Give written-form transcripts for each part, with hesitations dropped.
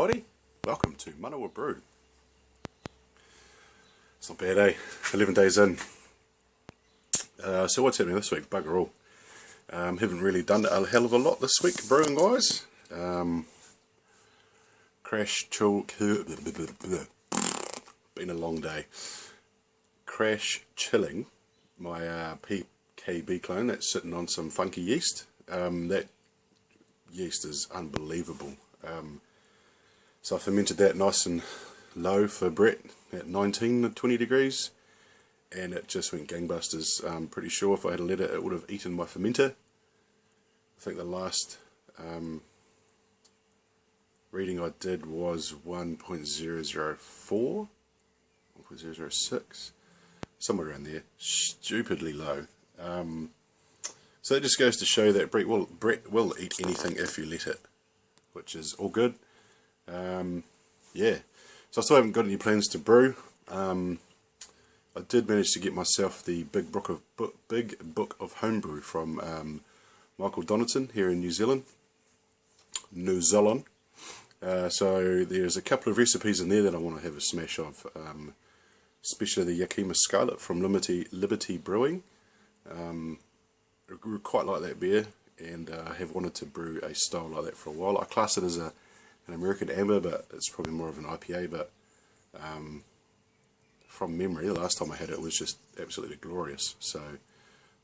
everybody, welcome to Manawa Brew. It's not bad, eh? 11 days in. So what's happening this week? Bugger all. Haven't really done a hell of a lot this week, brewing wise. Been a long day. Crash chilling my PKB clone that's sitting on some funky yeast. That yeast is unbelievable. So I fermented that nice and low for Brett at 19 or 20 degrees, and it just went gangbusters. I'm pretty sure if I had let it, it would have eaten my fermenter. I think the last reading I did was 1.004, 1.006, somewhere around there, stupidly low. So that just goes to show that Brett will eat anything if you let it, which is all good. Yeah, so I still haven't got any plans to brew. I did manage to get myself the big book of homebrew from Michael Donaldson here in New Zealand. So there's a couple of recipes in there that I want to have a smash of, especially the Yakima Scarlet from Liberty Brewing. I quite like that beer, and I have wanted to brew a style like that for a while. I class it as an American Amber, but it's probably more of an IPA, but from memory, the last time I had it was just absolutely glorious, so I'll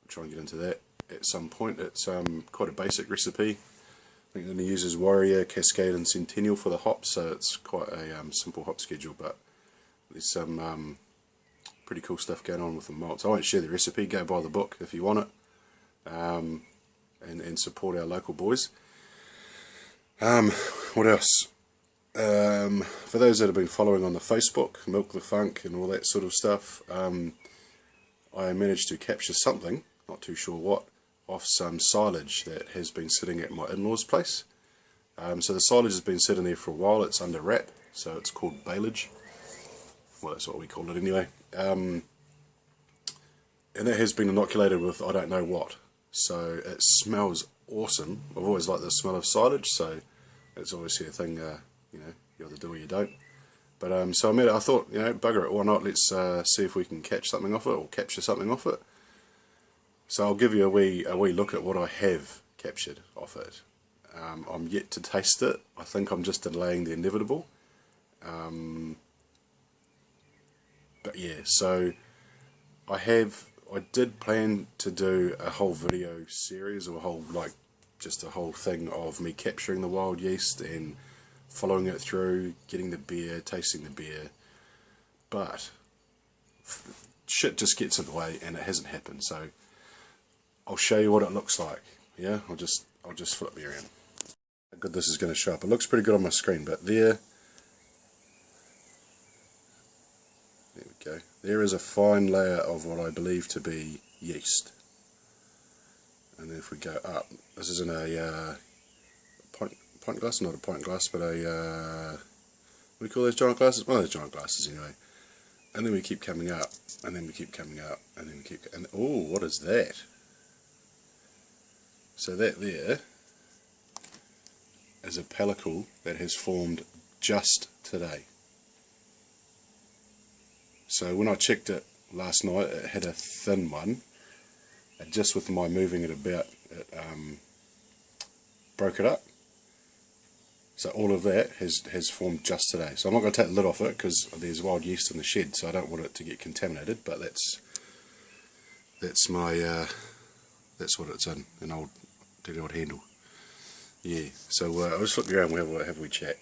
try and get into that at some point. It's quite a basic recipe. I think it only uses Warrior, Cascade and Centennial for the hops, so it's quite a simple hop schedule, but there's some pretty cool stuff going on with the malts. I won't share the recipe, go buy the book if you want it, and support our local boys. What else? For those that have been following on the Facebook, Milk the Funk and all that sort of stuff, I managed to capture something, not too sure what, off some silage that has been sitting at my in-laws' place. So the silage has been sitting there for a while. It's under wrap, so it's called baleage. Well, that's what we call it anyway. And that has been inoculated with I don't know what. So it smells awesome. I've always liked the smell of silage, so it's obviously a thing, you know, you either do or you don't. But so I thought, you know, bugger it, why not? Let's see if we can catch something off it, or capture something off it. So I'll give you a wee look at what I have captured off it. I'm yet to taste it. I think I'm just delaying the inevitable. But yeah, so I did plan to do a whole video series, or just a whole thing of me capturing the wild yeast and following it through, getting the beer, tasting the beer, but shit just gets in the way and it hasn't happened. So I'll show you what it looks like. Yeah, I'll just flip me around. How good this is going to show up. It looks pretty good on my screen, but there we go. There is a fine layer of what I believe to be yeast. And then if we go up, this is in a pint glass, not a pint glass, but a, what do you call those giant glasses? One of those giant glasses anyway. And then we keep coming up, and then we keep coming up, and then we keep, and oh, what is that? So that there is a pellicle that has formed just today. So when I checked it last night, it had a thin one. And just with my moving it about, it broke it up. So all of that has formed just today. So I'm not going to take the lid off it because there's wild yeast in the shed, so I don't want it to get contaminated. But that's my that's what it's in, an old handle. Yeah. So I'll just flip you around and we'll have a wee chat.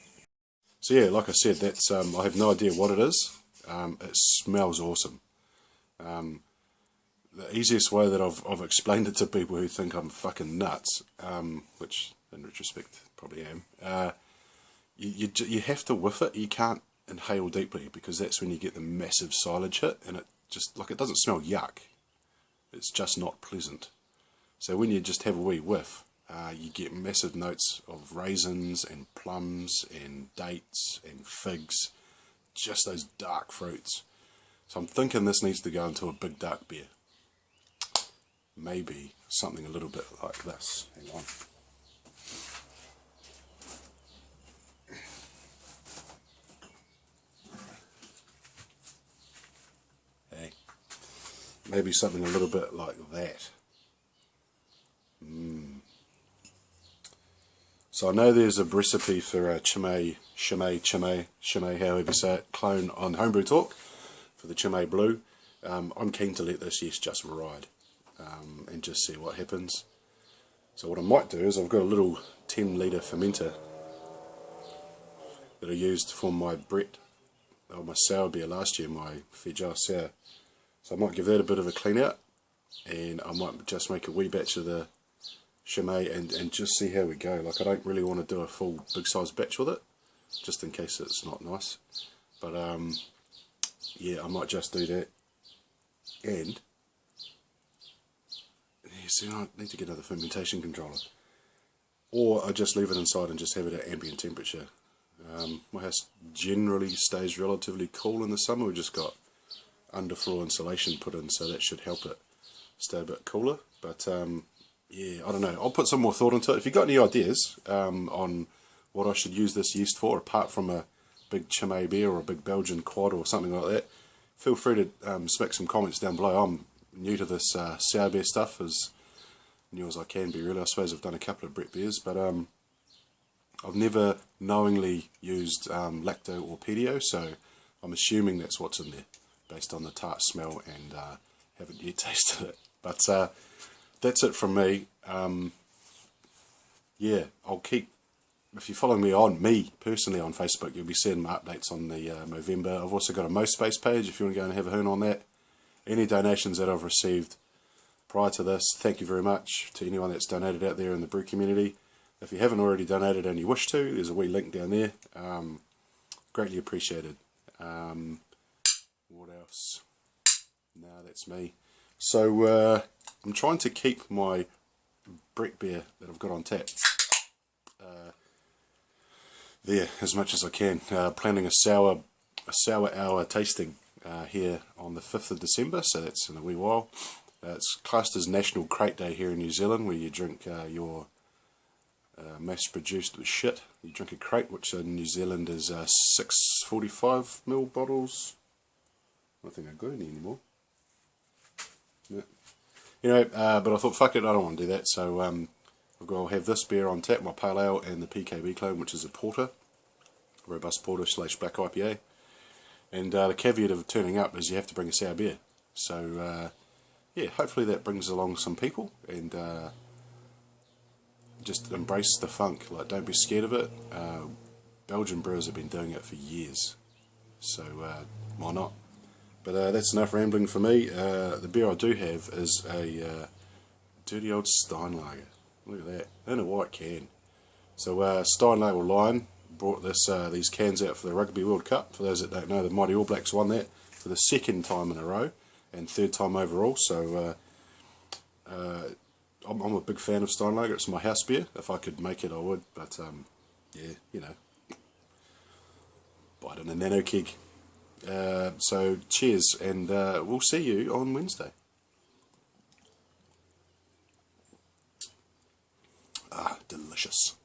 So yeah, like I said, that's I have no idea what it is. It smells awesome. The easiest way that I've explained it to people who think I'm fucking nuts, which in retrospect probably am, you have to whiff it. You can't inhale deeply because that's when you get the massive silage hit, and it just, like, it doesn't smell yuck. It's just not pleasant. So when you just have a wee whiff, you get massive notes of raisins and plums and dates and figs, just those dark fruits. So I'm thinking this needs to go into a big dark beer. Maybe something a little bit like this. Hang on. maybe something a little bit like that. So I know there's a recipe for a Chimay, however you say it, clone on Homebrew Talk for the Chimay Blue. I'm keen to let this yeast just ride and just see what happens. So what I might do is I've got a little 10 litre fermenter that I used for my Brett, or my sour beer last year, my Fejau sour. So I might give that a bit of a clean out, and I might just make a wee batch of the Chimay and just see how we go. Like, I don't really want to do a full big size batch with it, just in case it's not nice. But yeah, I might just do that. And yeah, see, I need to get another fermentation controller, or I just leave it inside and just have it at ambient temperature. My house generally stays relatively cool in the summer. We've just got underfloor insulation put in, so that should help it stay a bit cooler. But yeah, I don't know. I'll put some more thought into it. If you've got any ideas on what I should use this yeast for, apart from a big Chimay beer or a big Belgian quad or something like that, feel free to smack some comments down below. I'm new to this sour beer stuff, as new as I can be, really. I suppose I've done a couple of Brett beers, but I've never knowingly used lacto or pedio, so I'm assuming that's what's in there, based on the tart smell, and haven't yet tasted it. But that's it from me. Yeah, I'll keep, if you're following me personally on Facebook, you'll be seeing my updates on the Movember. I've also got a MoSpace page if you want to go and have a hoon on that. Any donations that I've received prior to this, thank you very much to anyone that's donated out there in the brew community. If you haven't already donated and you wish to, there's a wee link down there. Greatly appreciated. What else? No, that's me. So I'm trying to keep my Brett beer that I've got on tap there as much as I can. Planning a sour hour tasting here on the 5th of December, so that's in a wee while. It's classed as National Crate Day here in New Zealand, where you drink your mass-produced shit. You drink a crate, which in New Zealand is 645ml bottles. I don't think I've got any anymore. Yeah. Anyway, but I thought, fuck it, I don't want to do that, so I'll have this beer on tap, my Pale Ale, and the PKB clone, which is a porter, robust porter / black IPA. And the caveat of turning up is you have to bring a sour beer. So yeah, hopefully that brings along some people, and just embrace the funk. Like, don't be scared of it. Belgian brewers have been doing it for years, so why not? But that's enough rambling for me. The beer I do have is a dirty old Steinlager. Look at that, in a white can. So Steinlager Lion brought these cans out for the Rugby World Cup. For those that don't know, the Mighty All Blacks won that for the 2nd time in a row and 3rd time overall. So I'm a big fan of Steinlager. It's my house beer. If I could make it, I would. But yeah, you know, buy it in a nano keg. So cheers, and we'll see you on Wednesday. Ah, delicious.